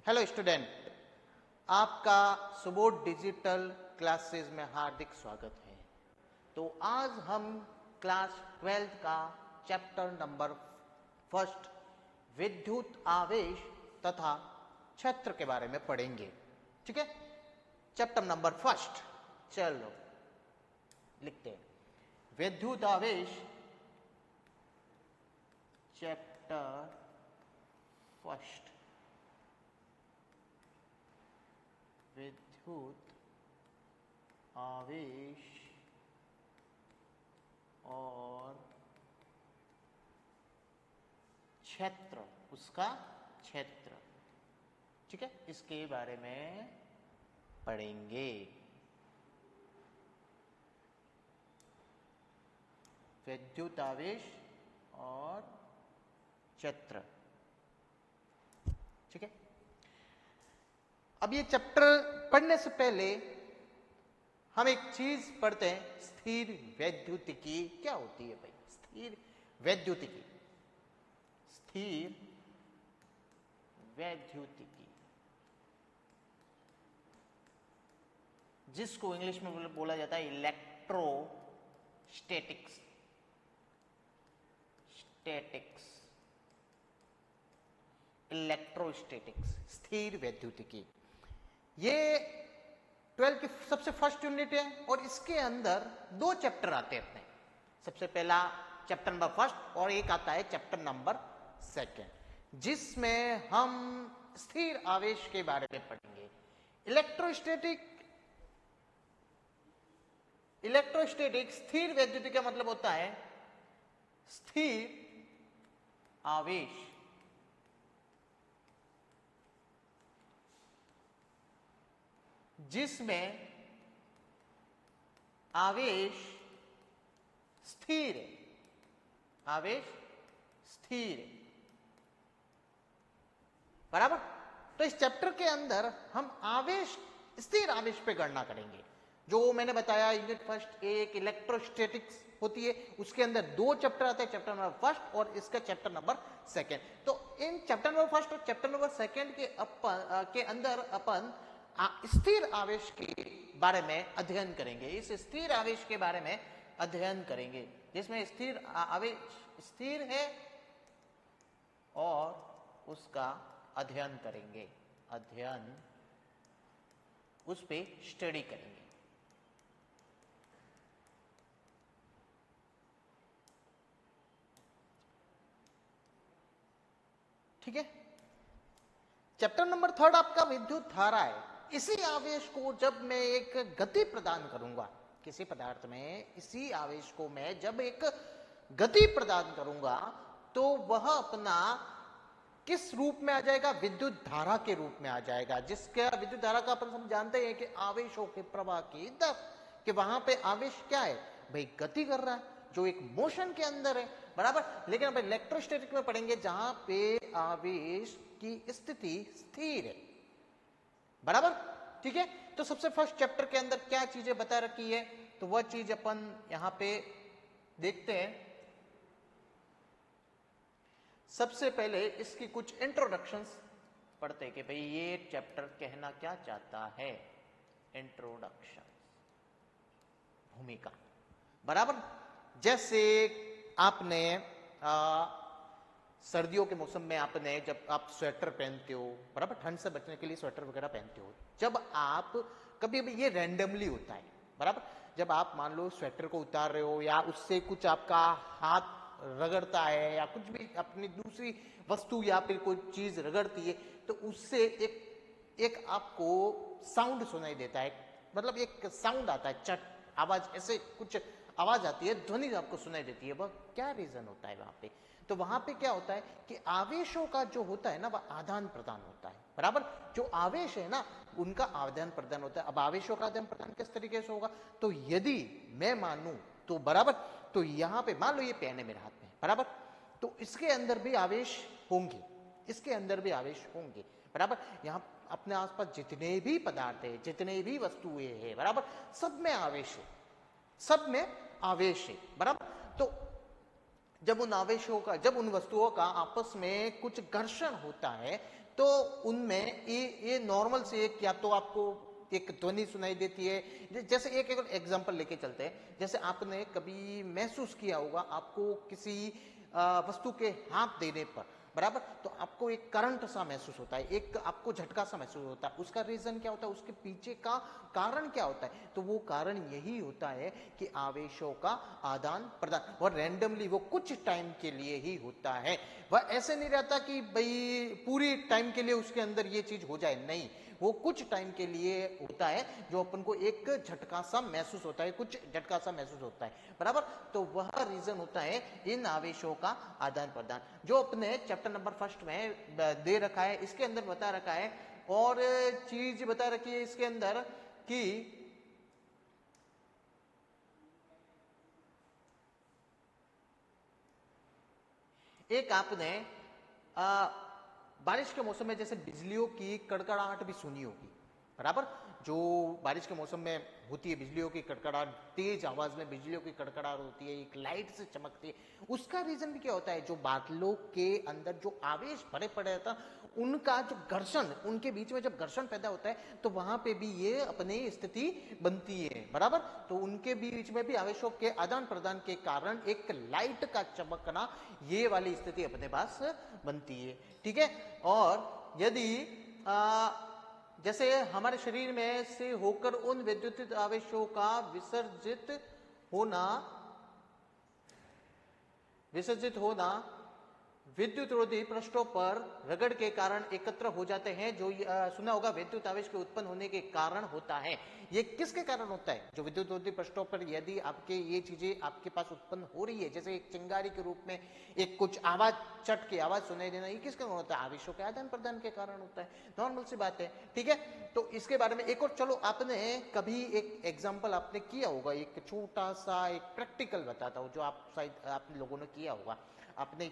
Hello student, आपका Subodh digital classes में हार्दिक स्वागत है। तो आज हम क्लास 12 का चैप्टर नंबर फर्स्ट विद्युत आवेश तथा क्षेत्र के बारे में पढ़ेंगे। ठीक है, चैप्टर नंबर फर्स्ट। चलो लिखते हैं, विद्युत आवेश चैप्टर फर्स्ट। विद्युत आवेश और क्षेत्र, उसका क्षेत्र। ठीक है, इसके बारे में पढ़ेंगे। विद्युत आवेश और क्षेत्र। ठीक है, अब ये चैप्टर पढ़ने से पहले हम एक चीज पढ़ते हैं, स्थिर वैद्युतिकी क्या होती है भाई। स्थिर वैद्युतिकी, स्थिर वैद्युतिकी, जिसको इंग्लिश में बोला जाता है इलेक्ट्रोस्टैटिक्स। इलेक्ट्रोस्टैटिक्स, स्थिर वैद्युतिकी, ये 12 की सबसे फर्स्ट यूनिट है और इसके अंदर दो चैप्टर आते हैं अपने। सबसे पहला चैप्टर नंबर फर्स्ट और एक आता है चैप्टर नंबर सेकंड, जिसमें हम स्थिर आवेश के बारे में पढ़ेंगे। इलेक्ट्रोस्टैटिक स्थिर वैद्युतिकी का मतलब होता है स्थिर आवेश जिसमें आवेश स्थिर है। आवेश स्थिर है, बराबर। तो इस चैप्टर के अंदर हम आवेश, स्थिर आवेश पे गणना करेंगे। जो मैंने बताया यूनिट फर्स्ट एक इलेक्ट्रोस्टैटिक्स होती है, उसके अंदर दो चैप्टर आते हैं, चैप्टर नंबर फर्स्ट और इसका चैप्टर नंबर सेकंड। तो इन चैप्टर नंबर फर्स्ट और चैप्टर नंबर सेकंड के अंदर अपन स्थिर आवेश के बारे में अध्ययन करेंगे। इस स्थिर आवेश के बारे में अध्ययन करेंगे जिसमें स्थिर आवेश स्थिर है और उसका अध्ययन करेंगे, अध्ययन, उस पे स्टडी करेंगे। ठीक है, चैप्टर नंबर थर्ड आपका विद्युत धारा है। इसी आवेश को जब मैं एक गति प्रदान करूंगा किसी पदार्थ में, इसी आवेश को मैं जब एक गति प्रदान करूंगा तो वह अपना किस रूप में आ जाएगा, विद्युत धारा के रूप में आ जाएगा। जिसका विद्युत धारा का अपन हम जानते हैं कि आवेशों के प्रवाह की दर, कि वहां पे आवेश क्या है भाई, गति कर रहा है, जो एक मोशन के अंदर है, बराबर। लेकिन अब इलेक्ट्रोस्टैटिक में पढ़ेंगे जहां पे आवेश की स्थिति स्थिर है, बराबर। ठीक है, तो सबसे फर्स्ट चैप्टर के अंदर क्या चीजें बता रखी है, तो वह चीज अपन यहां पे देखते हैं। सबसे पहले इसकी कुछ इंट्रोडक्शंस पढ़ते हैं कि भाई ये चैप्टर कहना क्या चाहता है। इंट्रोडक्शन, भूमिका, बराबर। जैसे आपने सर्दियों के मौसम में आपने, जब आप स्वेटर पहनते हो, बराबर, ठंड से बचने के लिए स्वेटर वगैरह पहनते हो, जब आप कभी ये रैंडमली होता है, बराबर, जब आप मान लो स्वेटर को उतार रहे हो या उससे कुछ आपका हाथ रगड़ता है या कुछ भी अपनी दूसरी वस्तु या फिर कोई चीज रगड़ती है, तो उससे एक आपको साउंड सुनाई देता है, मतलब एक साउंड आता है, चट आवाज, ऐसे कुछ आवाज आती है, ध्वनि आपको सुनाई देती है। वह क्या रीजन होता है वहां पे, तो वहां पे क्या होता है कि आवेशों का जो होता है ना, वह आदान प्रदान होता है, बराबर। जो आवेश है ना, उनका आदान प्रदान होता है। अब आवेशों का आदान प्रदान किस तरीके से होगा, तो यदि मैं मानूं तो, बराबर, तो यहां पे मान लो ये पेन है मेरे हाथ में, बराबर, तो इसके अंदर भी आवेश होंगे, इसके अंदर भी आवेश होंगे, बराबर। यहां अपने आसपास जितने भी पदार्थ है, जितने भी वस्तुएं हैं, बराबर, सब में आवेश है, सब में आवेश है, बराबर। तो जब उन आवेशों का, जब उन वस्तुओं का आपस में कुछ घर्षण होता है तो उनमें ये नॉर्मल से एक, या तो आपको एक ध्वनि सुनाई देती है। जैसे एक एग्जांपल लेके चलते हैं, जैसे आपने कभी महसूस किया होगा, आपको किसी वस्तु के हाथ देने पर, बराबर, तो आपको एक करंट सा महसूस होता है, एक आपको झटका सा महसूस होता है। उसका रीजन क्या होता है, उसके पीछे का कारण क्या होता है? तो वो कारण यही होता है कि आवेशों का आदान प्रदान, और रैंडमली वो कुछ टाइम के लिए ही होता है। वह ऐसे नहीं रहता कि भाई पूरी टाइम के लिए उसके अंदर ये चीज हो जाए, नहीं, वो कुछ टाइम के लिए होता है, जो अपन को एक झटका सा महसूस होता है, कुछ झटका सा महसूस होता है, बराबर। तो वह रीजन होता है इन आवेशों का आदान प्रदान, जो अपने चैप्टर नंबर 1 में दे रखा है, इसके अंदर बता रखा है। और चीज बता रखी है इसके अंदर कि एक आपने बारिश के मौसम में जैसे बिजलियों की कड़कड़ाहट भी सुनी होगी, बराबर। जो बारिश के मौसम में होती है बिजलियों की कड़कड़ाहट, तेज आवाज में बिजलियों की कड़कड़ाहट होती है, एक लाइट से चमकती है। उसका रीजन भी क्या होता है? जो बादलों के अंदर जो आवेश भरे पड़े रहता, उनका जो घर्षण, उनके बीच में जब घर्षण पैदा होता है तो वहां पे भी ये अपनी स्थिति बनती है, बराबर। तो उनके बीच में भी आवेशों के आदान प्रदान के कारण एक लाइट का चमकना, ये वाली स्थिति अपने पास बनती है, ठीक है। और यदि जैसे हमारे शरीर में से होकर उन विद्युत आवेशों का विसर्जित होना विद्युत रोधी पृष्ठों पर रगड़ के कारण एकत्र हो जाते हैं, जो सुना होगा विद्युत आवेश के उत्पन्न होने के कारण होता है। ये किसके कारण होता है? जो विद्युत रोधी पृष्ठों पर यदि आपके ये चीजें आपके पास उत्पन्न हो रही है, जैसे एक चिंगारी के रूप में एक कुछ आवाज, चट की आवाज सुनाई देना, ये किसके कारण होता है? आवेशों के आदान प्रदान के कारण होता है, नॉर्मल सी बात है, ठीक है। तो इसके बारे में एक और, चलो, आपने कभी एक एग्जाम्पल आपने किया होगा, एक छोटा सा एक प्रैक्टिकल बताता हूँ, जो आप शायद आप लोगों ने किया होगा। आपने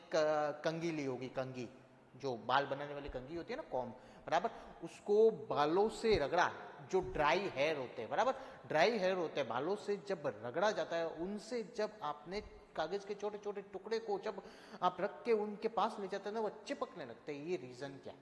कंघी ली होगी, कंघी, जो बाल बनाने वाली कंघी होती है ना, कॉम्ब, बराबर, उसको बालों से रगड़ा, जो ड्राई हेयर होते हैं, बराबर, ड्राई हेयर होते हैं, बालों से जब रगड़ा जाता है, उनसे जब आपने कागज के छोटे छोटे टुकड़े को जब आप रख के उनके पास ले जाते हैं ना, वो चिपकने लगते हैं। ये रीजन क्या है?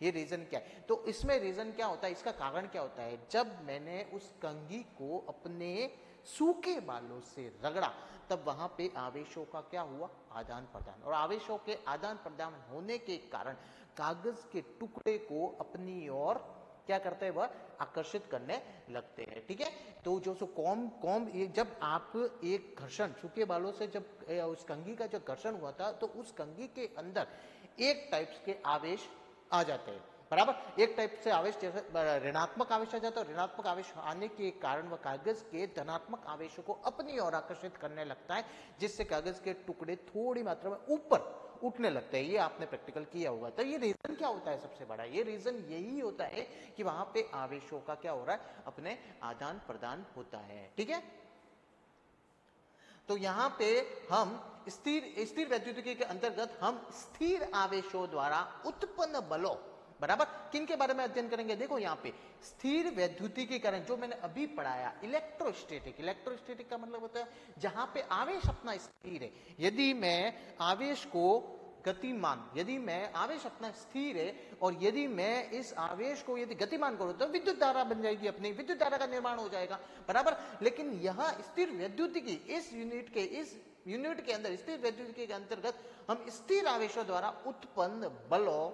ये रीजन क्या है? तो इसमें रीजन क्या होता है, इसका कारण क्या होता है? जब मैंने उस कंघी को अपने सूखे बालों से रगड़ा, तब वहां पे आवेशों का क्या हुआ? आदान प्रदान। और आवेशों के आदान प्रदान होने के कारण कागज के टुकड़े को अपनी ओर क्या करते हैं? वह आकर्षित करने लगते हैं, ठीक है। तो जो सो कॉम जब आप एक घर्षण, सूखे बालों से जब उस कंघी का जो घर्षण हुआ था, तो उस कंघी के अंदर एक टाइप्स के आवेश आ जाते हैं, बराबर। एक टाइप से आवेश, जैसे ऋणात्मक आवेश आ जाता है, ऋणात्मक आवेश आने के कारण वह कागज के धनात्मक आवेशों को अपनी ओर आकर्षित करने लगता है, जिससे कागज के टुकड़े थोड़ी मात्रा में ऊपर उठने लगते हैं। ये आपने प्रैक्टिकल किया होगा। तो ये रीजन क्या होता है? सबसे बड़ा ये रीजन यही होता है कि वहां पे आवेशों का क्या हो रहा है? अपने आदान प्रदान होता है, ठीक है। तो यहां पे हम स्थिर वैद्युतिकी के अंतर्गत हम स्थिर आवेशों द्वारा उत्पन्न बलों, बराबर, किन के बारे में अध्ययन करेंगे? देखो यहाँ पे स्थिर वैद्युतिकीकरण, जो मैंने अभी पढ़ाया, इलेक्ट्रोस्टैटिक। इलेक्ट्रोस्टैटिक का मतलब होता है जहां पे आवेश अपना स्थिर है। यदि मैं आवेश को गतिमान, यदि मैं आवेश अपना स्थिर है और यदि मैं इस आवेश को यदि गतिमान करूं, तो विद्युत धारा बन जाएगी, अपनी विद्युत धारा का निर्माण हो जाएगा, बराबर। लेकिन यह स्थिर वैद्युतिकी, इस यूनिट के अंदर, स्थिर वैद्युतिकी के अंतर्गत हम स्थिर आवेशों द्वारा उत्पन्न बलों,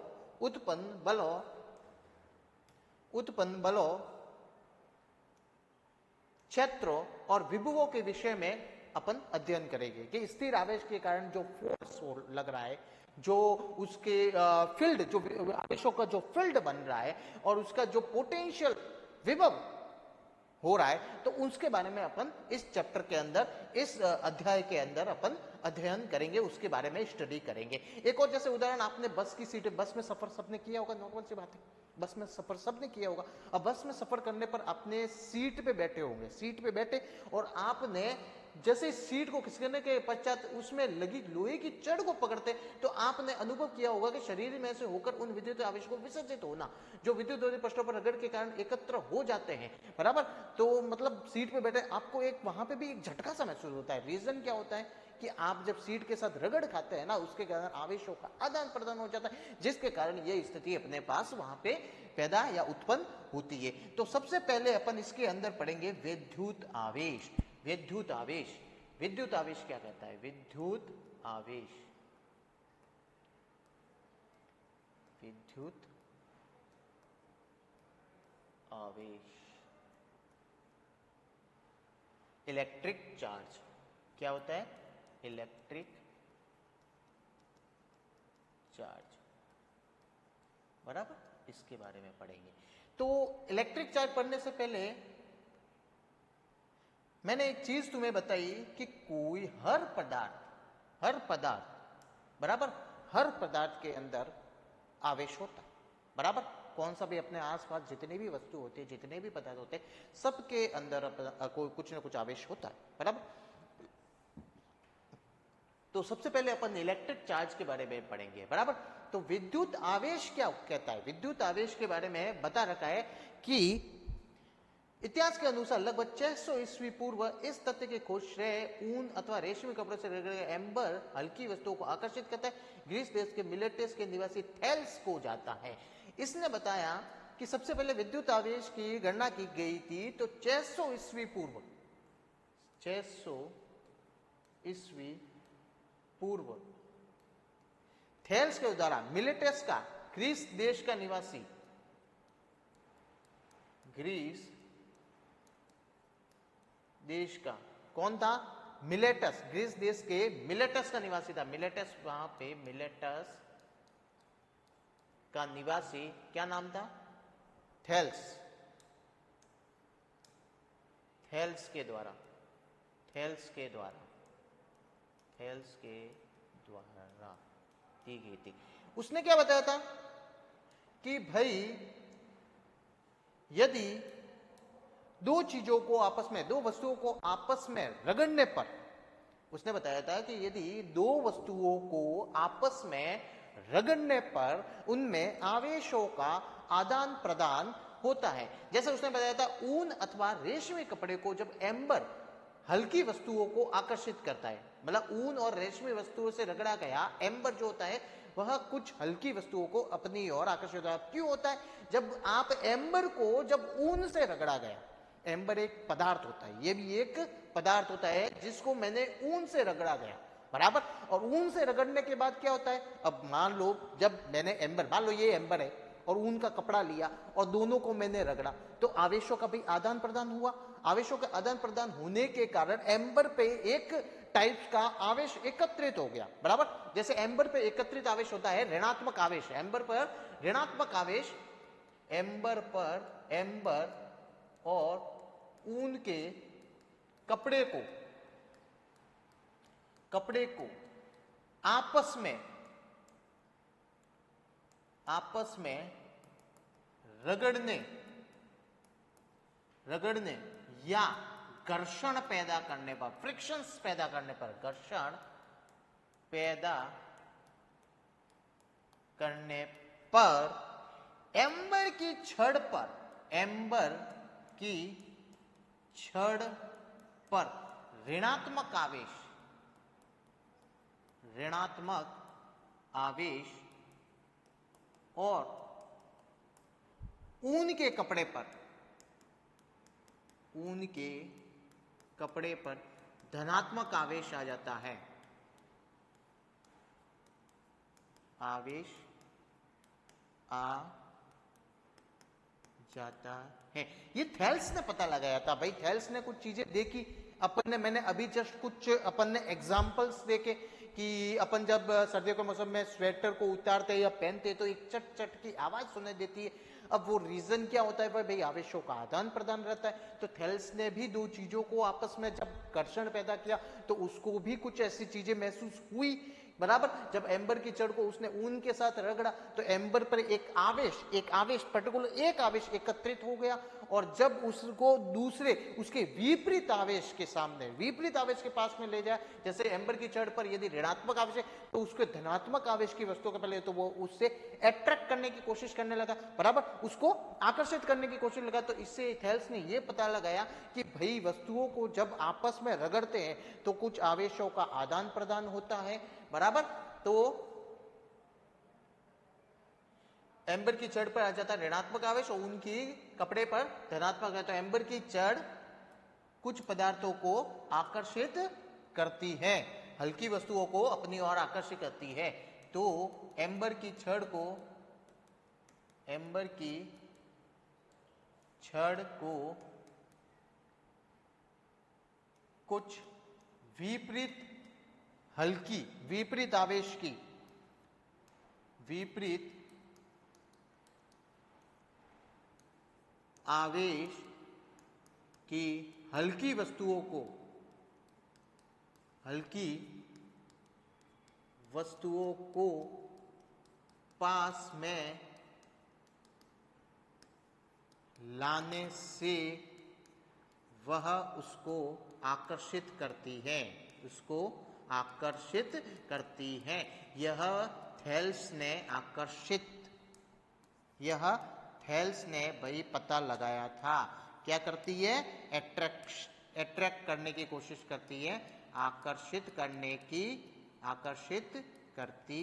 क्षेत्रों और विभवों के विषय में अपन अध्ययन करेंगे कि स्थिर आवेश के कारण जो फोर्स लग रहा है, जो उसके फील्ड, जो आवेशों का जो फील्ड बन रहा है और उसका जो पोटेंशियल विभव हो रहा है, तो उसके बारे में अपन इस चैप्टर के अंदर, इस अध्याय के अंदर अपन अध्ययन करेंगे, उसके बारे में स्टडी करेंगे। एक और जैसे उदाहरण, आपने बस की सीट, बस में सफर सबने किया होगा, नॉर्मल सी बात है, बस में सफर सबने किया होगा। अब बस में सफर करने पर अपने सीट पे बैठे होंगे, सीट पे बैठे, और आपने जैसे सीट को खिसकने के पश्चात उसमें लगी लोहे की चढ़ को पकड़ते, तो आपने अनुभव किया होगा कि शरीर में से होकर उन विद्युत आवेश को विसर्जित होना, जो विद्युत रोधी पृष्ठों पर रगड़ के कारण एकत्र हो जाते हैं, बराबर। तो मतलब सीट पे बैठे आपको एक वहां पे भी एक झटका सा महसूस होता है। रीजन क्या होता है कि आप जब सीड के साथ रगड़ खाते हैं ना, उसके कारण आवेशों का आदान प्रदान हो जाता है, जिसके कारण ये स्थिति अपने पास वहां पे पैदा या उत्पन्न होती है। तो सबसे पहले अपन इसके अंदर पढ़ेंगे विद्युत आवेश। विद्युत आवेश, विद्युत आवेश क्या कहता है? विद्युत आवेश, विद्युत आवेश, इलेक्ट्रिक चार्ज। क्या होता है? इलेक्ट्रिक चार्ज, बराबर, इसके बारे में पढ़ेंगे। तो इलेक्ट्रिक चार्ज पढ़ने से पहले मैंने एक चीज तुम्हें बताई कि कोई हर पदार्थ बराबर, हर पदार्थ के अंदर आवेश होता है, बराबर। कौन सा भी अपने आसपास जितने भी वस्तु होते हैं, जितने भी पदार्थ होते हैं, सबके अंदर कोई कुछ ना कुछ आवेश होता है, बराबर। तो सबसे पहले अपन इलेक्ट्रिक चार्ज के बारे में पढ़ेंगे, बराबर। तो विद्युत आवेश क्या कहता है? विद्युत आवेश के बारे में बता रखा है कि इतिहास के अनुसार लगभग 600 ईस्वी पूर्व इस तथ्य के खोज श्रेय ऊन अथवा रेशमी कपड़े से रगड़े एम्बर हल्की वस्तुओं को आकर्षित करता है, ग्रीस देश के मिलेटस के निवासी थेल्स को जाता है। इसने बताया कि सबसे पहले विद्युत आवेश की गणना की गई थी तो 600 ईस्वी पूर्व, 600 ईस्वी पूर्व थेल्स के द्वारा मिलेटस का, ग्रीस देश का निवासी, ग्रीस देश का कौन था? मिलेटस, ग्रीस देश के मिलेटस का निवासी था। मिलेटस, वहां पे मिलेटस का निवासी क्या नाम था? थेल्स। थेल्स के द्वारा, थेल्स के द्वारा, थेल्स के द्वारा दी गई थी। उसने क्या बताया था कि भाई यदि दो चीजों को आपस में, दो वस्तुओं को आपस में रगड़ने पर, उसने बताया था कि यदि दो वस्तुओं को आपस में रगड़ने पर उनमें आवेशों का आदान प्रदान होता है। जैसे उसने बताया था ऊन अथवा रेशमी कपड़े को जब एम्बर हल्की वस्तुओं को आकर्षित करता है, मतलब ऊन और रेशमी वस्तुओं से रगड़ा गया एम्बर जो होता है वह कुछ हल्की वस्तुओं को अपनी ओर आकर्षित होता है। क्यों होता है? जब आप एम्बर को जब ऊन से रगड़ा गया, एम्बर एक पदार्थ होता है, ये भी एक पदार्थ होता है जिसको मैंने ऊन से रगड़ा गया, बराबर। और ऊन से रगड़ने के बाद क्या होता है? अब मान लो जब मैंने एम्बर, मान लो ये एम्बर है और ऊन का कपड़ा लिया और दोनों को मैंने रगड़ा, तो आवेशों का भी आदान प्रदान हुआ। आवेशों के आदान प्रदान होने के कारण एम्बर पे एक टाइप का आवेश एकत्रित हो गया, बराबर। जैसे एम्बर पे एकत्रित आवेश होता है ऋणात्मक आवेश, एम्बर पर ऋणात्मक आवेश, एम्बर पर, एम्बर और ऊन के कपड़े को आपस में रगड़ने या घर्षण पैदा करने पर, फ्रिक्शंस पैदा करने पर, घर्षण पैदा करने पर एम्बर की छड़ पर, एम्बर की छड़ पर ऋणात्मक आवेश और ऊन के कपड़े पर धनात्मक आवेश आ जाता है, आवेश आ जाता है। ये थेल्स ने पता लगाया था भाई, थेल्स ने कुछ चीजें देखी, अपन ने, मैंने अभी जस्ट कुछ अपन ने एग्जांपल्स देखे कि अपन जब सर्दियों के मौसम में स्वेटर को उतारते या पहनते तो एक चट चट की आवाज सुनाई देती है। अब वो रीजन क्या होता है भाई? आवेशों का आदान प्रदान रहता है। तो थेल्स ने भी दो चीजों को आपस में जब घर्षण पैदा किया तो उसको भी कुछ ऐसी चीजें महसूस हुई, बराबर। जब एम्बर की छड़ को उसने ऊन के साथ रगड़ा तो एम्बर पर एक आवेश पर्टिकुलर एक आवेश एकत्रित हो गया और जब उसको दूसरे उसके विपरीत आवेश के सामने, विपरीत आवेश के पास में ले जाए, जैसे एम्बर की छड़ पर यदि ऋणात्मक आवेश है तो उसके धनात्मक आवेश की वस्तु के पहले तो वो उससे अट्रैक्ट करने की कोशिश करने लगा, बराबर, उसको आकर्षित करने की कोशिश लगा। तो इससे थेल्स ने ये पता लगाया कि भाई वस्तुओं को जब आपस में रगड़ते हैं तो कुछ आवेशों का आदान प्रदान होता है, बराबर। तो एम्बर की छड़ पर आ जाता है ऋणात्मक आवेश और उनकी कपड़े पर धनात्मक है। तो एम्बर की छड़ कुछ पदार्थों को आकर्षित करती है, हल्की वस्तुओं को अपनी ओर आकर्षित करती है। तो एम्बर की छड़ को, एम्बर की छड़ को कुछ विपरीत हल्की, विपरीत आवेश की, विपरीत आवेश की हल्की वस्तुओं को, हल्की वस्तुओं को पास में लाने से वह उसको आकर्षित करती है, उसको आकर्षित करती है। यह थेल्स ने आकर्षित, यह थेल्स ने भाई पता लगाया था। क्या करती है? अट्रैक्ट करने की कोशिश करती है, आकर्षित करने की, आकर्षित करती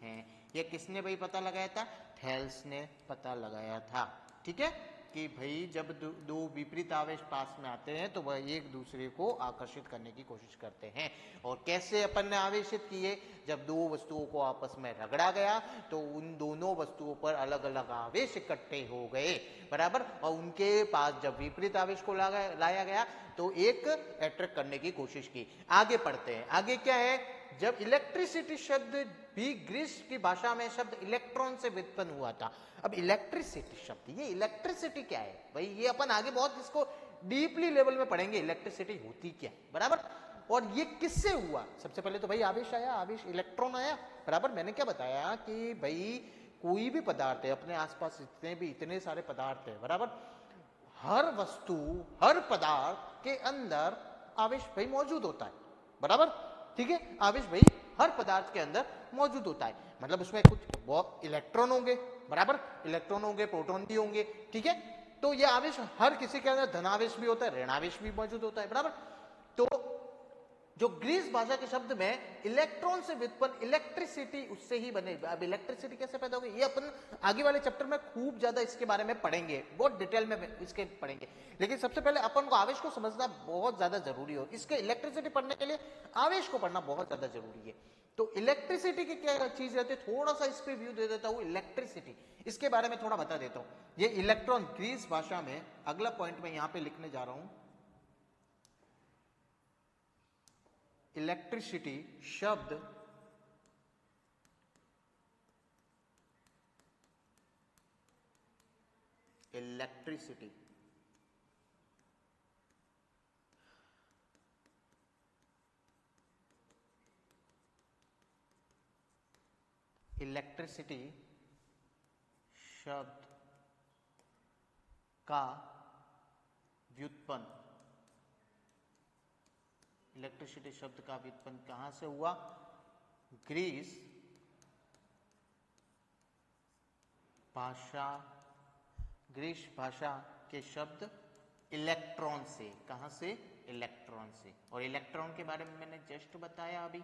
है। यह किसने भाई पता लगाया था? थेल्स ने पता लगाया था। ठीक है, कि भाई जब दो विपरीत आवेश पास में आते हैं तो वह एक दूसरे को आकर्षित करने की कोशिश करते हैं। और कैसे अपन ने आवेशित किए? जब दो वस्तुओं को आपस में रगड़ा गया तो उन दोनों वस्तुओं पर अलग अलग आवेश इकट्ठे हो गए, बराबर, और उनके पास जब विपरीत आवेश को लाया गया तो एक अट्रैक्ट करने की कोशिश की। आगे पढ़ते हैं, आगे क्या है? जब इलेक्ट्रिसिटी शब्द भी ग्रीस की भाषा में शब्द इलेक्ट्रॉन से व्युत्पन्न हुआ था। अब इलेक्ट्रिसिटी शब्द, ये इलेक्ट्रिसिटी क्या है भाई? ये अपन आगे बहुत इसको डीपली लेवल में पढ़ेंगे, इलेक्ट्रिसिटी होती क्या है, बराबर। और ये किससे हुआ? सबसे पहले तो भाई आवेश आया, आवेश इलेक्ट्रॉन आया, बराबर। मैंने क्या बताया कि भाई कोई भी पदार्थ है, अपने आसपास जितने भी इतने सारे पदार्थ है, बराबर, हर वस्तु, हर पदार्थ के अंदर आवेश भाई मौजूद होता है, बराबर। ठीक है, आवेश भाई हर पदार्थ के अंदर मौजूद होता है, मतलब उसमें कुछ बहुत इलेक्ट्रॉन होंगे, बराबर, इलेक्ट्रॉन होंगे, प्रोटॉन भी होंगे। ठीक है, तो ये आवेश हर किसी के अंदर धनावेश भी होता है, ऋणावेश भी मौजूद होता है, बराबर। तो जो ग्रीस भाषा के शब्द में इलेक्ट्रॉन से व्युत्पन्न इलेक्ट्रिसिटी, उससे ही बने। अब इलेक्ट्रिसिटी कैसे पैदा होगी ये अपन आगे वाले चैप्टर में खूब ज्यादा इसके बारे में पढ़ेंगे, बहुत डिटेल में इसके पढ़ेंगे। लेकिन सबसे पहले अपन को आवेश को समझना बहुत ज्यादा जरूरी हो। इसके इलेक्ट्रिसिटी पढ़ने के लिए आवेश को पढ़ना बहुत ज्यादा जरूरी है। तो इलेक्ट्रिसिटी की क्या चीज रहती है, थोड़ा सा इस पे व्यू दे देता हूं। इलेक्ट्रिसिटी, इसके बारे में थोड़ा बता देता हूं। ये इलेक्ट्रॉन ग्रीस भाषा में, अगला पॉइंट में यहां पे लिखने जा रहा हूं, इलेक्ट्रिसिटी शब्द इलेक्ट्रिसिटी इलेक्ट्रिसिटी शब्द का व्युत्पन्न, इलेक्ट्रिसिटी शब्द का व्युत्पन्न कहां से हुआ? ग्रीस भाषा, ग्रीस भाषा के शब्द इलेक्ट्रॉन से। कहां से? इलेक्ट्रॉन से। और इलेक्ट्रॉन के बारे में मैंने जस्ट बताया अभी,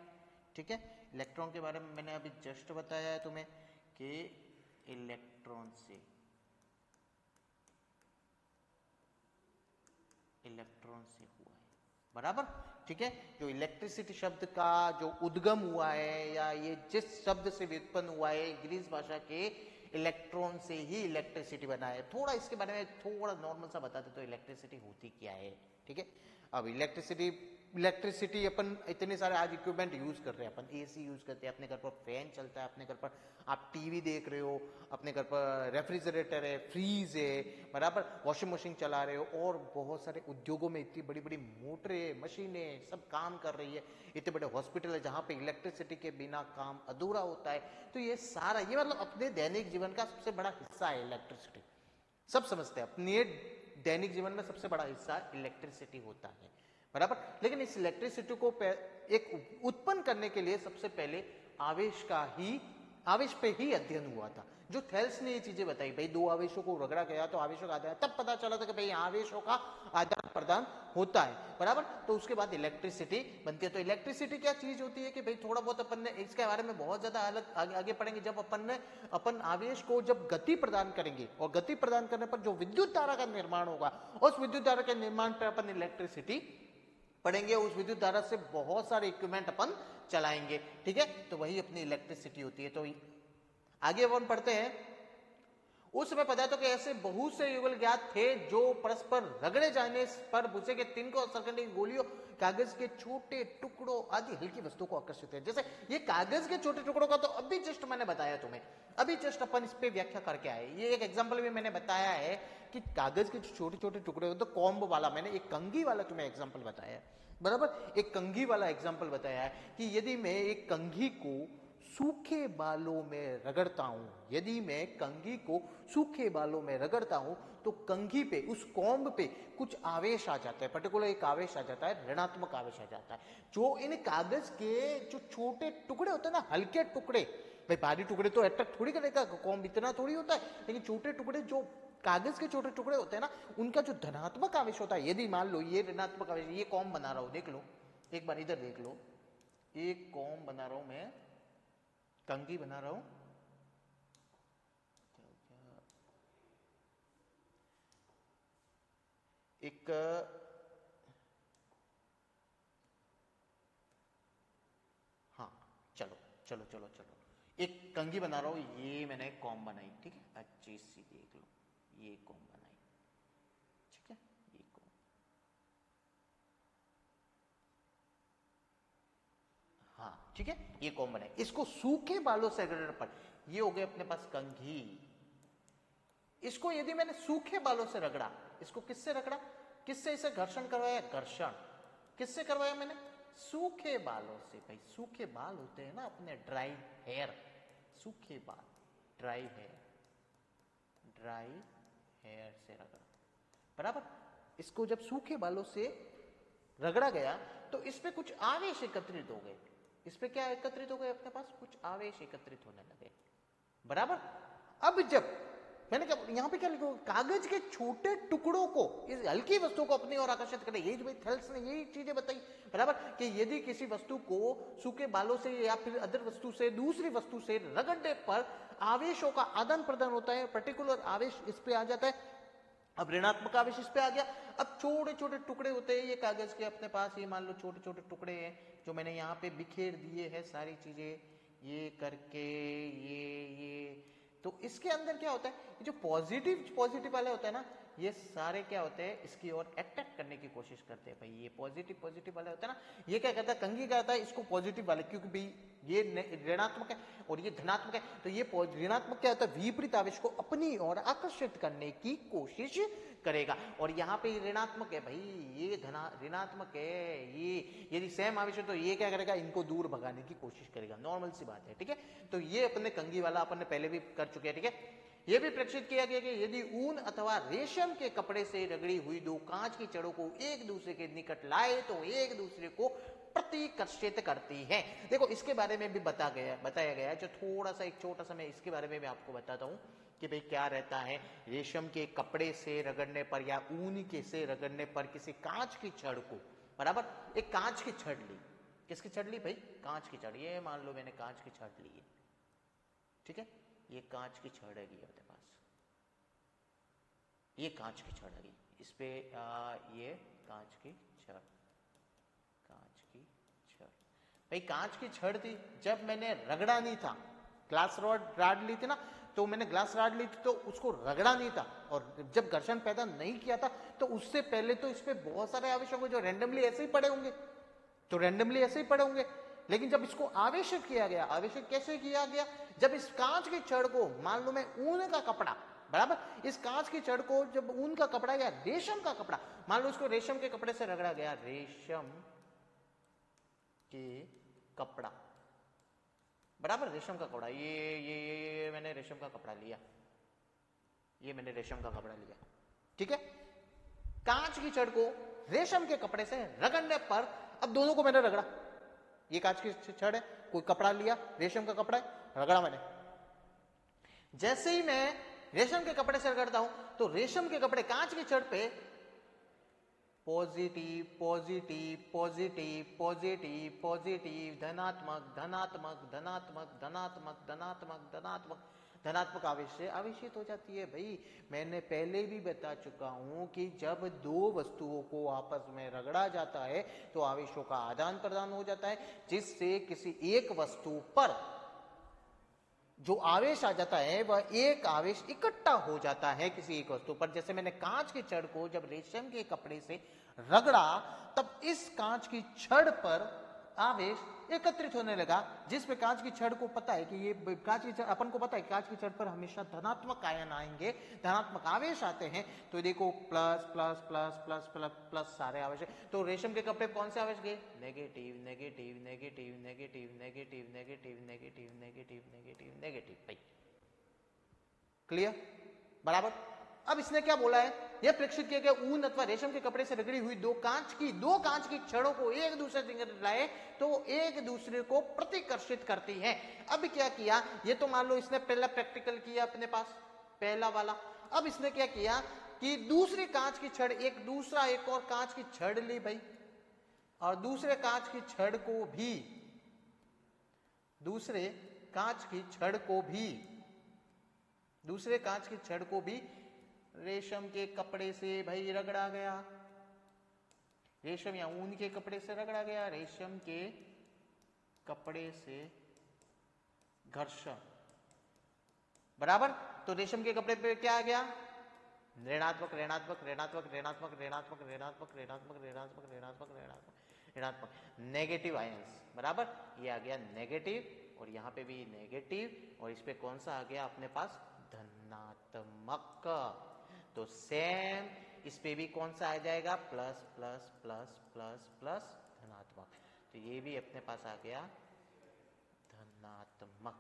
ठीक है, इलेक्ट्रॉन के बारे में मैंने अभी जस्ट बताया है तुम्हें कि इलेक्ट्रॉन से, इलेक्ट्रॉन से हुआ है, बराबर। ठीक है, जो इलेक्ट्रिसिटी शब्द का जो उद्गम हुआ है, या ये जिस शब्द से व्युत्पन्न हुआ है ग्रीस भाषा के, इलेक्ट्रॉन से ही इलेक्ट्रिसिटी बना है। थोड़ा इसके बारे में थोड़ा नॉर्मल सा बता दे तो इलेक्ट्रिसिटी होती क्या है। ठीक है, अब इलेक्ट्रिसिटी अपन इतने सारे आज इक्विपमेंट यूज कर रहे हैं, अपन एसी यूज करते हैं, अपने घर पर फैन चलता है, अपने घर पर आप टीवी देख रहे हो, अपने घर पर रेफ्रिजरेटर है, फ्रीज है, बराबर, वॉशिंग मशीन चला रहे हो, और बहुत सारे उद्योगों में इतनी बड़ी बड़ी मोटरें, मशीनें सब काम कर रही है, इतने बड़े हॉस्पिटल है जहां पे इलेक्ट्रिसिटी के बिना काम अधूरा होता है। तो ये सारा, ये मतलब अपने दैनिक जीवन का सबसे बड़ा हिस्सा है इलेक्ट्रिसिटी, सब समझते हैं। अपने दैनिक जीवन में सबसे बड़ा हिस्सा इलेक्ट्रिसिटी होता है, बराबर। लेकिन इस इलेक्ट्रिसिटी को एक उत्पन्न करने के लिए सबसे पहले आवेश पे ही अध्ययन हुआ था। जो थेल्स ने ये चीजें बताई, भाई दो आवेशों को रगड़ा गया तो आवेशों का आदान, तब पता चला था कि भाई आवेशों का आदान प्रदान होता है, बराबर। तो उसके बाद इलेक्ट्रिसिटी बनती है। तो इलेक्ट्रिसिटी क्या चीज होती है कि भाई थोड़ा बहुत अपन ने इसके बारे में बहुत ज्यादा अलग आगे पढ़ेंगे जब अपन आवेश को जब गति प्रदान करेंगे, और गति प्रदान करने पर जो विद्युत धारा का निर्माण होगा, उस विद्युत धारा के निर्माण पर अपन इलेक्ट्रिसिटी पढ़ेंगे। उस विद्युत धारा से बहुत सारे इक्विपमेंट अपन चलाएंगे, ठीक है। तो वही अपनी इलेक्ट्रिसिटी होती है। तो आगे अपन पढ़ते हैं। उस समय पदार्थों के ऐसे बहुत से युगल ज्ञात थे जो परस्पर रगड़े जाने पर भूसे के तिनकों और सरकंडे की गोलियों, कागज के छोटे टुकड़ों आदि हल्की वस्तुओं को आकर्षित है। जैसे ये कागज के छोटे टुकड़ों का तो अभी जस्ट मैंने बताया तुम्हें, अभी जस्ट अपन इस पे व्याख्या करके आए। ये एक एग्जांपल भी मैंने बताया है कि कागज के छोटे छोटे टुकड़े होते, कॉम्ब वाला मैंने एक कंघी वाला तुम्हें एग्जाम्पल बताया है, बराबर। एक कंघी वाला एग्जाम्पल बताया है कि यदि मैं एक कंघी को सूखे बालों में रगड़ता हूं, यदि मैं कंघी को सूखे बालों में रगड़ता हूं तो कंघी पे, उस कॉम्ब पे कुछ आवेश आ जाता है, पर्टिकुलर एक आवेश आ जाता है, ऋणात्मक आवेश आ जाता है। जो इन कागज के जो छोटे टुकड़े होते हैं ना, हल्के टुकड़े, भाई भारी टुकड़े तो अट्रैक्ट थोड़ी करेगा, कॉम्ब इतना थोड़ी होता है, लेकिन छोटे टुकड़े, जो कागज के छोटे टुकड़े होते हैं ना, उनका जो धनात्मक आवेश होता है, यदि मान लो ये ऋणात्मक आवेश, ये कॉम्ब बना रहा हूं, देख लो एक बार इधर देख लो, एक कॉम्ब बना रहा हूं मैं, कंघी बना रहा हूं, एक हाँ चलो चलो चलो चलो एक कंघी बना रहा हूं, ये मैंने कॉम्ब बनाई, ठीक है, अच्छी सी देख लो, ये कॉम्ब बनाई, ठीक है, ये कॉम्ब, हाँ ठीक है, ये कॉम्ब बनाई। इसको सूखे बालों से रगड़ने पर, ये हो गए अपने पास कंघी। इसको यदि मैंने सूखे बालों से रगड़ा, इसको किससे रगड़ा, किससे इसे घर्षण करवाया, घर्षण किससे करवाया मैंने, सूखे बालों से। भाई सूखे बाल होते हैं ना अपने, ड्राई हेयर, सूखे बाल, ड्राई हेयर, ड्राई हेयर से रगड़ा, बराबर। इसको जब सूखे बालों से रगड़ा गया तो इस पे कुछ आवेश एकत्रित हो गए, इस पे क्या एकत्रित हो गए, अपने पास कुछ आवेश एकत्रित होने लगे, बराबर। अब जब मैंने क्या यहां पे क्या लिखा, कागज के छोटे टुकड़ों को, इस हल्की वस्तु को अपनी ओर आकर्षित करें, यही भाई थेल्स ने यही चीजें बताई, बराबर, कि यदि किसी वस्तु को सूखे बालों से या फिर अदर वस्तु से दूसरी वस्तु से रगड़ने पर आवेशों का आदान प्रदान होता है, पर्टिकुलर आवेश इस पे आ जाता है। अब ऋणात्मक आवेश इस पे आ गया। अब छोटे छोटे टुकड़े होते हैं ये कागज के अपने पास, ये मान लो छोटे छोटे टुकड़े हैं जो मैंने यहाँ पे बिखेर दिए हैं सारी चीजें, ये करके ये तो इसके अंदर क्या होता है, जो पॉजिटिव पॉजिटिव वाले होता है ना, ये सारे क्या होते हैं, इसकी ओर अट्रैक्ट करने की कोशिश करते हैं। भाई ये पॉजिटिव पॉजिटिव वाले होते हैं ना, ये क्या करता है, कंघी क्या होता है, इसको पॉजिटिव वाले, क्योंकि भाई ये ऋणात्मक है और ये धनात्मक है, तो ये ऋणात्मक क्या होता है, विपरीत आवेश को अपनी ओर आकर्षित करने की कोशिश करेगा। और यहाँ पे ऋणात्मक है, भाई ये ऋणात्मक है, ये यदि सेम आवेश है तो ये क्या करेगा, इनको दूर भगाने की कोशिश करेगा, नॉर्मल सी बात है, ठीक है। तो ये अपने कंघी वाला अपन ने पहले भी कर चुके हैं, ठीक है। यह भी प्रक्षित किया गया कि यदि ऊन अथवा रेशम के कपड़े से रगड़ी हुई दो कांच की छड़ों को एक दूसरे के निकट लाए तो एक दूसरे को प्रतिकर्षित करती है। देखो इसके बारे में भी बताया गया है, जो थोड़ा सा एक छोटा सा मैं इसके बारे में भी आपको बताता हूं कि भाई क्या रहता है, रेशम के कपड़े से रगड़ने पर या ऊन के से रगड़ने पर किसी कांच की छड़ को, बराबर, एक कांच की छड़ ली, किसकी छड़ ली भाई, कांच की छड़, ये मान लो मैंने कांच की छड़ ली है, ठीक है, ये कांच की छड़ है अपने पास, ये कांच की छड़ है, इस पे ये कांच की छड़, कांच की छड़, भाई कांच की छड़ थी, जब मैंने रगड़ा नहीं था, ग्लास रॉड ली थी ना, तो मैंने ग्लास रॉड ली थी तो उसको रगड़ा नहीं था, और जब घर्षण पैदा नहीं किया था तो उससे पहले तो इस पे बहुत सारे आवेश होंगे जो रैंडमली ऐसे ही पड़े होंगे, तो रैंडमली ऐसे ही पड़े होंगे। लेकिन जब इसको आवेशित किया गया, आवेशित कैसे किया गया, जब इस कांच की छड़ को, मान लो मैं ऊन का कपड़ा, बराबर, इस कांच की छड़ को जब ऊन का कपड़ा या रेशम का कपड़ा, मान लो इसको रेशम के कपड़े से रगड़ा गया, रेशम के कपड़ा, बराबर, रेशम का कपड़ा, ये मैंने रेशम का कपड़ा लिया, ये मैंने रेशम का कपड़ा लिया, ठीक है। कांच की छड़ को रेशम के कपड़े से रगड़ने पर, अब दोनों को मैंने रगड़ा, ये कांच की छड़ है, कोई कपड़ा लिया, रेशम का कपड़ा है, रगड़ा मैंने। जैसे ही मैं रेशम के कपड़े से रगड़ता हूं तो रेशम के कपड़े कांच की छड़ पे positive positive positive positive positive, धनात्मक धनात्मक धनात्मक धनात्मक धनात्मक धनात्मक धनात्मक आवेश से आवेशित हो जाती है। भाई मैंने पहले भी बता चुका हूं कि जब दो वस्तुओं को आपस में रगड़ा जाता है तो आवेशों का आदान प्रदान हो जाता है, जिससे किसी एक वस्तु पर जो आवेश आ जाता है वह एक आवेश इकट्ठा हो जाता है किसी एक वस्तु पर। जैसे मैंने कांच की छड़ को जब रेशम के कपड़े से रगड़ा तब इस कांच की छड़ पर आवेश एकत्रित होने लगा, जिसमें कांच की छड़ को पता है कि ये कांच की छड़, अपन को पता है कांच की छड़ पर हमेशा धनात्मक आयन आएंगे, धनात्मक आवेश आते हैं। तो देखो plus plus plus plus plus plus सारे आवेश है। तो रेशम के कपड़े कौन से आवेश गए? Negative negative negative negative negative negative negative negative negative negative. भाई क्लियर? बराबर। अब इसने क्या बोला है, यह प्रेक्षित किया गया ऊन अथवा रेशम के कपड़े से रगड़ी हुई दो कांच की छड़ों को एक दूसरे से लाए तो एक दूसरे को प्रतिकर्षित करती है। अब क्या किया, ये तो मान लो इसने पहला प्रैक्टिकल किया अपने पास, पहला वाला। अब इसने क्या किया कि दूसरी कांच की छड़, एक और कांच की छड़ ली भाई, और दूसरे कांच की छड़ को भी रेशम के कपड़े से भाई रगड़ा गया, रेशम या ऊन के कपड़े से रगड़ा गया, रेशम के कपड़े से घर्षण। बराबर। तो रेशम के कपड़े पे क्या आ गया? ऋणात्मक ऋणात्मक ऋणात्मक ऋणात्मक ऋणात्मक ऋणात्मक ऋणात्मक ऋणात्मक ऋणात्मक ऋणात्मक ऋणात्मक नेगेटिव आयंस। बराबर, ये आ गया नेगेटिव और यहां पे भी नेगेटिव, और इस पे कौन सा आ गया अपने पास? धनात्मक। तो सेम इस पे भी कौन सा आ जाएगा? Plus plus plus plus plus धनात्मक। तो ये भी अपने पास आ गया धनात्मक।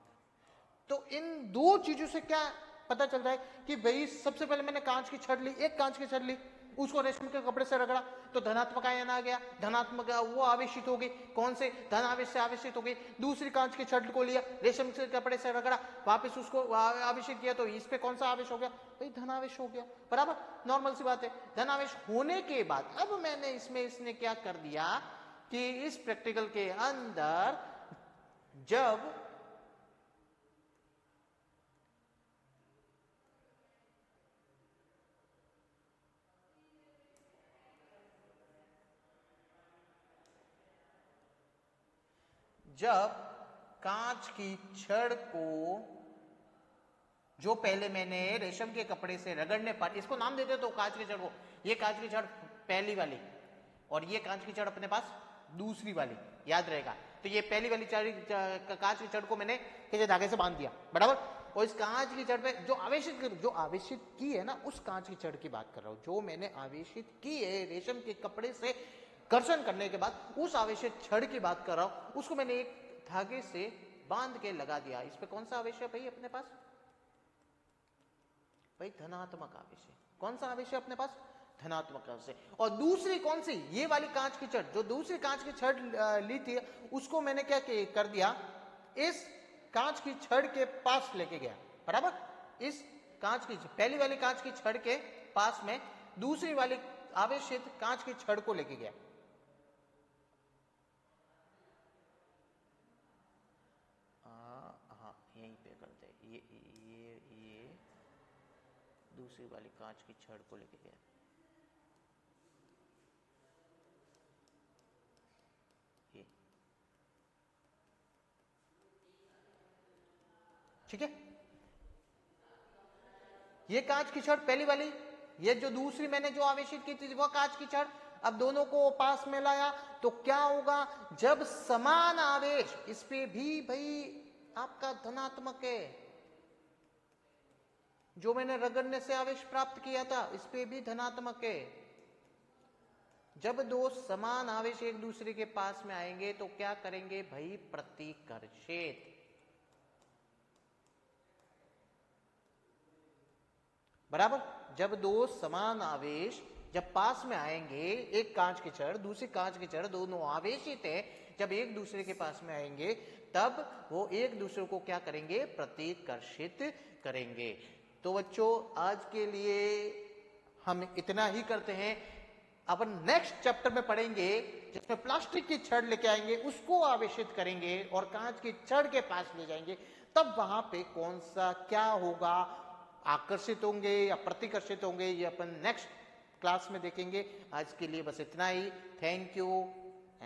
तो इन दो चीजों से क्या पता चल रहा है कि भाई सबसे पहले मैंने कांच की छड़ ली, एक कांच की छड़ ली, उसको रेशम के कपड़े से रगड़ा तो धनात्मक आयन आ गया, धनात्मक वो आवेशित हो गई, कौन से? धन आवेश से आवेशित हो गई। दूसरी कांच की छड़ को लिया, रेशम के कपड़े से रगड़ा, वापस उसको आवेशित किया तो इस पे कौन सा आवेश हो गया? भाई धनावेश हो गया। बराबर, नॉर्मल सी बात है। धनावेश होने के बाद अब मैंने इसने क्या कर दिया कि इस प्रैक्टिकल के अंदर जब कांच की छड़ को जो पहले मैंने रेशम के कपड़े से रगड़ने पर, इसको नाम देते तो कांच की छड़ को, ये कांच की छड़ पहली वाली और ये कांच की छड़ अपने पास दूसरी वाली, याद रहेगा। तो ये पहली वाली कांच की छड़ को मैंने किसी धागे से बांध दिया। बराबर। और इस कांच की छड़ पे जो आवेशित की है ना, उस कांच की छड़ की बात कर रहा हूं, जो मैंने आवेशित की है रेशम के कपड़े से घर्षण करने के बाद, उस आवेशित छड़ की बात कर रहा हूं। उसको मैंने एक धागे से बांध के लगा दिया। इस पे कौन सा आवेश है भाई अपने पास? भाई धनात्मक आवेश है। कौन सा आवेश है अपने पास? धनात्मक आवेश है। और दूसरी कौन सी? ये वाली कांच की छड़, जो दूसरी कांच की छड़ ली थी, उसको मैंने क्या कर दिया, इस कांच की छड़ के पास लेके गया। बराबर। इस कांच की पहली वाली कांच की छड़ के पास में दूसरी वाली आवेशित कांच की छड़ को लेके गया। हाँ, यहीं पे कर दे। ये दूसरी वाली कांच की छड़ को लेके गया। ये ठीक है। ये कांच की छड़ पहली वाली, ये जो दूसरी मैंने जो आवेशित की थी वो कांच की छड़। अब दोनों को पास में लाया तो क्या होगा? जब समान आवेश, इस पे भी भाई आपका धनात्मक है, जो मैंने रगड़ने से आवेश प्राप्त किया था इस पे भी धनात्मक है। जब दो समान आवेश एक दूसरे के पास में आएंगे तो क्या करेंगे भाई? प्रतिकर्षित। बराबर। जब दो समान आवेश जब पास में आएंगे, एक कांच की छड़ दूसरी कांच की छड़ दोनों आवेशित है, जब एक दूसरे के पास में आएंगे तब वो एक दूसरे को क्या करेंगे, प्रतिकर्षित करेंगे। तो बच्चों आज के लिए हम इतना ही करते हैं। अपन नेक्स्ट चैप्टर में पढ़ेंगे जिसमें प्लास्टिक की छड़ लेके आएंगे, उसको आवेशित करेंगे और कांच की छड़ के पास ले जाएंगे, तब वहां पे कौन सा क्या होगा, आकर्षित होंगे या प्रतिकर्षित होंगे, ये अपन नेक्स्ट क्लास में देखेंगे। आज के लिए बस इतना ही। Thank you.